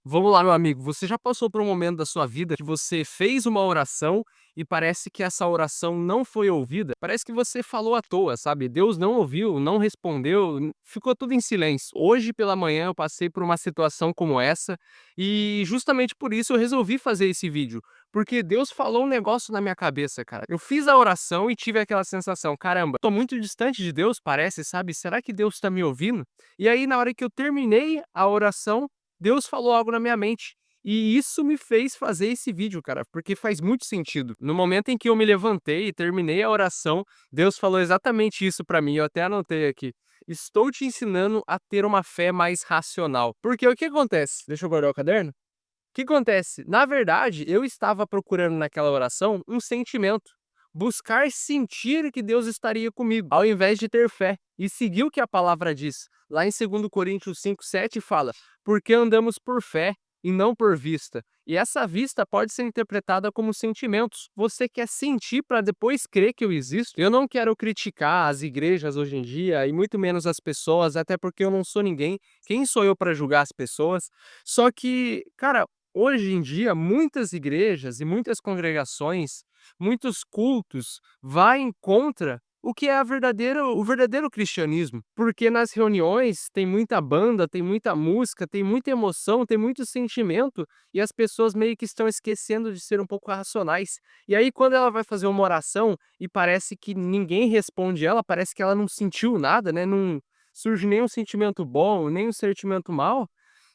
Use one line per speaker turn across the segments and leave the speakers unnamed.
Vamos lá, meu amigo, você já passou por um momento da sua vida que você fez uma oração e parece que essa oração não foi ouvida? Parece que você falou à toa, sabe? Deus não ouviu, não respondeu, ficou tudo em silêncio. Hoje pela manhã eu passei por uma situação como essa e justamente por isso eu resolvi fazer esse vídeo, porque Deus falou um negócio na minha cabeça, cara. Eu fiz a oração e tive aquela sensação, caramba, tô muito distante de Deus, parece, sabe? Será que Deus tá me ouvindo? E aí na hora que eu terminei a oração, Deus falou algo na minha mente. E isso me fez fazer esse vídeo, cara, porque faz muito sentido. No momento em que eu me levantei e terminei a oração, Deus falou exatamente isso pra mim, eu até anotei aqui. Estou te ensinando a ter uma fé mais racional. Porque o que acontece? Deixa eu guardar o caderno. O que acontece? Na verdade, eu estava procurando naquela oração um sentimento. Buscar sentir que Deus estaria comigo, ao invés de ter fé. E seguir o que a palavra diz. Lá em 2 Coríntios 5:7 fala: porque andamos por fé e não por vista. E essa vista pode ser interpretada como sentimentos. Você quer sentir para depois crer que eu existo? Eu não quero criticar as igrejas hoje em dia, e muito menos as pessoas, até porque eu não sou ninguém. Quem sou eu para julgar as pessoas? Só que, cara, hoje em dia, muitas igrejas e muitas congregações, muitos cultos, vai contra o que é o verdadeiro cristianismo. Porque nas reuniões tem muita banda, tem muita música, tem muita emoção, tem muito sentimento, e as pessoas meio que estão esquecendo de ser um pouco racionais. E aí, quando ela vai fazer uma oração e parece que ninguém responde ela, parece que ela não sentiu nada, né? Não surge nenhum sentimento bom, nem um sentimento mal,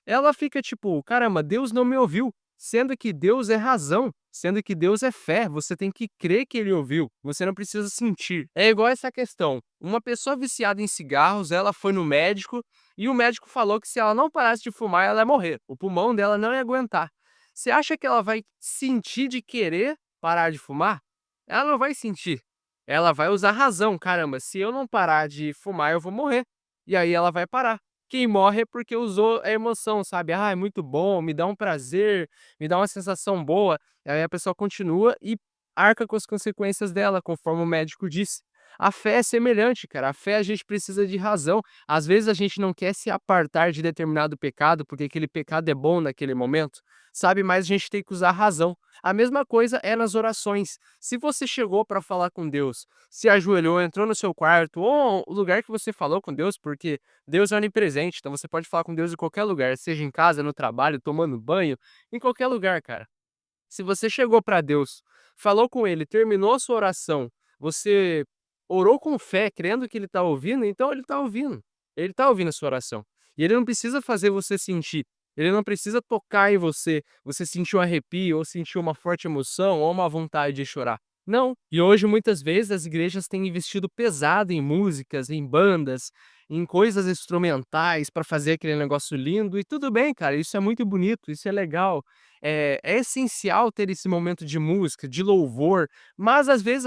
ela fica tipo: "Caramba, Deus não me ouviu", sendo que Deus é razão, sendo que Deus é fé, você tem que crer que ele ouviu, você não precisa sentir. É igual essa questão, uma pessoa viciada em cigarros, ela foi no médico e o médico falou que se ela não parasse de fumar, ela ia morrer, o pulmão dela não ia aguentar. Você acha que ela vai sentir de querer parar de fumar? Ela não vai sentir. Ela vai usar razão: "Caramba, se eu não parar de fumar, eu vou morrer". E aí ela vai parar. Quem morre é porque usou a emoção, sabe? "Ah, é muito bom, me dá um prazer, me dá uma sensação boa". E aí a pessoa continua e arca com as consequências dela, conforme o médico disse. A fé é semelhante, cara. A fé a gente precisa de razão. Às vezes a gente não quer se apartar de determinado pecado, porque aquele pecado é bom naquele momento, sabe? Mas a gente tem que usar a razão. A mesma coisa é nas orações. Se você chegou para falar com Deus, se ajoelhou, entrou no seu quarto, ou o lugar que você falou com Deus, porque Deus é onipresente, então você pode falar com Deus em qualquer lugar, seja em casa, no trabalho, tomando banho, em qualquer lugar, cara. Se você chegou para Deus, falou com ele, terminou a sua oração, você orou com fé, crendo que ele está ouvindo, então ele está ouvindo. Ele está ouvindo a sua oração. E ele não precisa fazer você sentir. Ele não precisa tocar em você, você sentir um arrepio, ou sentir uma forte emoção, ou uma vontade de chorar. Não. E hoje, muitas vezes, as igrejas têm investido pesado em músicas, em bandas, em coisas instrumentais para fazer aquele negócio lindo. E tudo bem, cara, isso é muito bonito, isso é legal. É essencial ter esse momento de música, de louvor, mas às vezes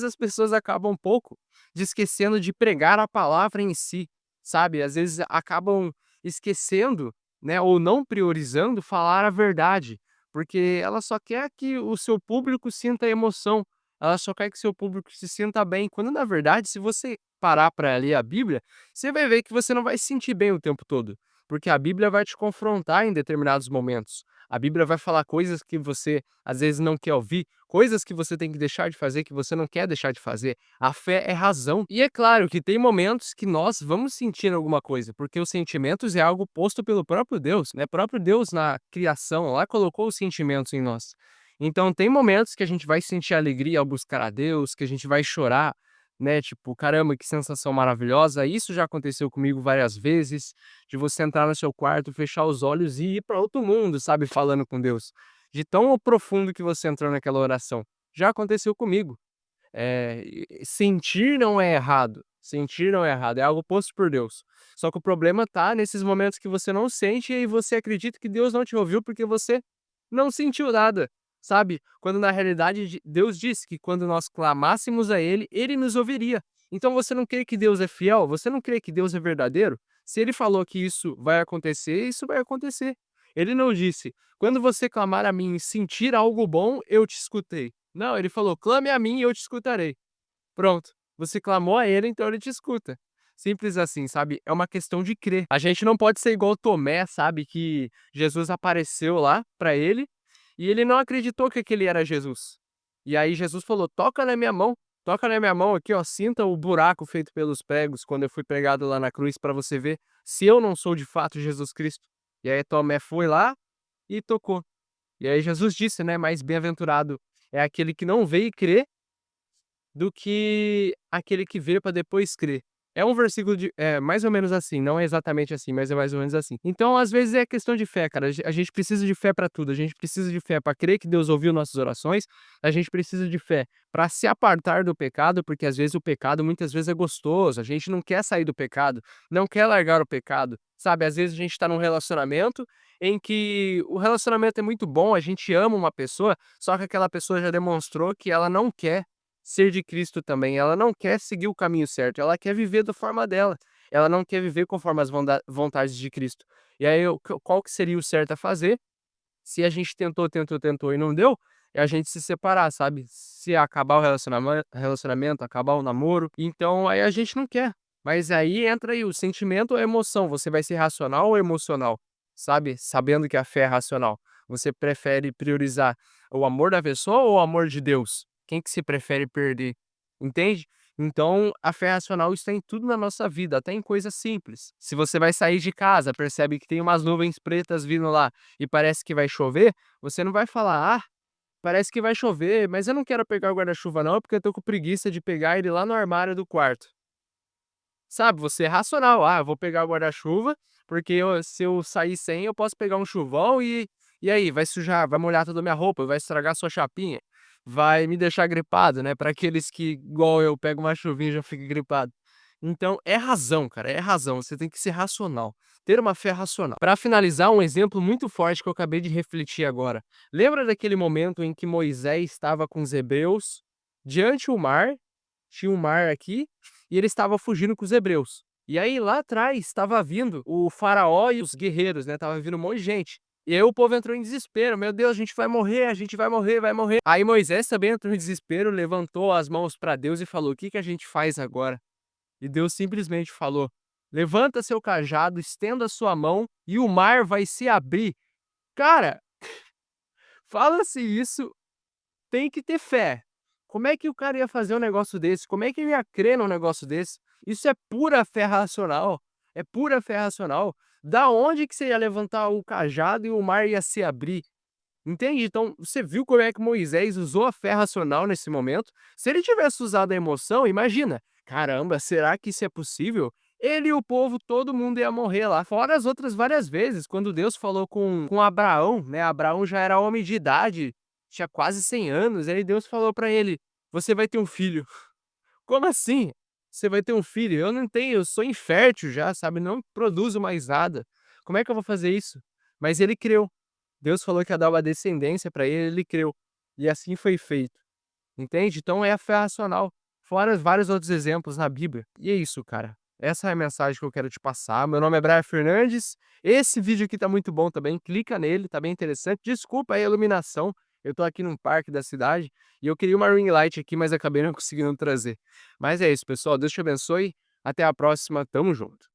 as pessoas acabam um pouco de esquecendo de pregar a palavra em si, sabe? Às vezes acabam esquecendo, né, ou não priorizando falar a verdade, porque ela só quer que o seu público sinta emoção, ela só quer que seu público se sinta bem, quando na verdade, se você parar para ler a Bíblia, você vai ver que você não vai se sentir bem o tempo todo, porque a Bíblia vai te confrontar em determinados momentos. A Bíblia vai falar coisas que você às vezes não quer ouvir, coisas que você tem que deixar de fazer, que você não quer deixar de fazer. A fé é razão. E é claro que tem momentos que nós vamos sentir alguma coisa, porque os sentimentos é algo posto pelo próprio Deus, né? O próprio Deus na criação lá colocou os sentimentos em nós. Então tem momentos que a gente vai sentir alegria ao buscar a Deus, que a gente vai chorar, né? Tipo, caramba, que sensação maravilhosa. Isso já aconteceu comigo várias vezes, de você entrar no seu quarto, fechar os olhos e ir para outro mundo, sabe, falando com Deus. De tão profundo que você entrou naquela oração. Já aconteceu comigo. Sentir não é errado. Sentir não é errado, é algo posto por Deus. Só que o problema tá nesses momentos que você não sente e aí você acredita que Deus não te ouviu porque você não sentiu nada, sabe? Quando na realidade Deus disse que quando nós clamássemos a Ele, Ele nos ouviria. Então você não crê que Deus é fiel? Você não crê que Deus é verdadeiro? Se Ele falou que isso vai acontecer. Ele não disse: quando você clamar a mim e sentir algo bom, eu te escutei. Não, ele falou: clame a mim e eu te escutarei. Pronto. Você clamou a ele, então ele te escuta. Simples assim, sabe? É uma questão de crer. A gente não pode ser igual Tomé, sabe? Que Jesus apareceu lá pra ele e ele não acreditou que aquele era Jesus. E aí Jesus falou: toca na minha mão aqui, ó, sinta o buraco feito pelos pregos quando eu fui pregado lá na cruz pra você ver se eu não sou de fato Jesus Cristo. E aí Tomé foi lá e tocou. E aí Jesus disse, né, mais bem-aventurado é aquele que não vê e crê, do que aquele que vê para depois crer. É um versículo mais ou menos assim, não é exatamente assim, mas é mais ou menos assim. Então, às vezes, é questão de fé, cara. A gente precisa de fé para tudo. A gente precisa de fé para crer que Deus ouviu nossas orações. A gente precisa de fé para se apartar do pecado, porque às vezes o pecado muitas vezes é gostoso. A gente não quer sair do pecado, não quer largar o pecado. Sabe, às vezes a gente está num relacionamento em que o relacionamento é muito bom, a gente ama uma pessoa, só que aquela pessoa já demonstrou que ela não quer ser de Cristo também. Ela não quer seguir o caminho certo, ela quer viver da forma dela. Ela não quer viver conforme as vontades de Cristo. E aí, qual que seria o certo a fazer? Se a gente tentou e não deu, é a gente se separar, sabe? Se acabar o relacionamento, acabar o namoro, então aí a gente não quer. Mas aí entra aí o sentimento ou a emoção. Você vai ser racional ou emocional? Sabe? Sabendo que a fé é racional. Você prefere priorizar o amor da pessoa ou o amor de Deus? Quem que se prefere perder? Entende? Então, a fé racional está em tudo na nossa vida, até em coisas simples. Se você vai sair de casa, percebe que tem umas nuvens pretas vindo lá e parece que vai chover, você não vai falar: "Ah, parece que vai chover, mas eu não quero pegar o guarda-chuva não, porque eu tô com preguiça de pegar ele lá no armário do quarto". Sabe, você é racional: "Ah, eu vou pegar o guarda-chuva, porque se eu sair sem, eu posso pegar um chuvão e aí, vai sujar, vai molhar toda a minha roupa, vai estragar sua chapinha, vai me deixar gripado", né, para aqueles que, igual eu, pega uma chuvinha e já fica gripado. Então, é razão, cara, é razão, você tem que ser racional, ter uma fé racional. Para finalizar, um exemplo muito forte que eu acabei de refletir agora. Lembra daquele momento em que Moisés estava com os hebreus diante o mar, tinha um mar aqui, e ele estava fugindo com os hebreus. E aí lá atrás estava vindo o faraó e os guerreiros, né? Tava vindo um monte de gente. E aí o povo entrou em desespero. Meu Deus, a gente vai morrer, a gente vai morrer, vai morrer. Aí Moisés também entrou em desespero, levantou as mãos para Deus e falou: "O que que a gente faz agora?" E Deus simplesmente falou: "Levanta seu cajado, estenda sua mão e o mar vai se abrir." Cara, fala-se isso, tem que ter fé. Como é que o cara ia fazer um negócio desse? Como é que ele ia crer num negócio desse? Isso é pura fé racional. É pura fé racional. Da onde que você ia levantar o cajado e o mar ia se abrir? Entende? Então, você viu como é que Moisés usou a fé racional nesse momento? Se ele tivesse usado a emoção, imagina, caramba, será que isso é possível? Ele e o povo, todo mundo ia morrer lá. Fora as outras várias vezes, quando Deus falou com Abraão, né? Abraão já era homem de idade, tinha quase 100 anos. Aí Deus falou para ele: "Você vai ter um filho." Como assim? Você vai ter um filho? Eu não tenho, eu sou infértil já, sabe? Não produzo mais nada. Como é que eu vou fazer isso? Mas ele creu. Deus falou que ia dar uma descendência para ele, ele creu. E assim foi feito. Entende? Então é a fé racional. Fora vários outros exemplos na Bíblia. E é isso, cara. Essa é a mensagem que eu quero te passar. Meu nome é Brian Fernandes. Esse vídeo aqui tá muito bom também. Clica nele, tá bem interessante. Desculpa aí a iluminação. Eu tô aqui num parque da cidade e eu queria uma ring light aqui, mas acabei não conseguindo trazer. Mas é isso, pessoal. Deus te abençoe. Até a próxima. Tamo junto.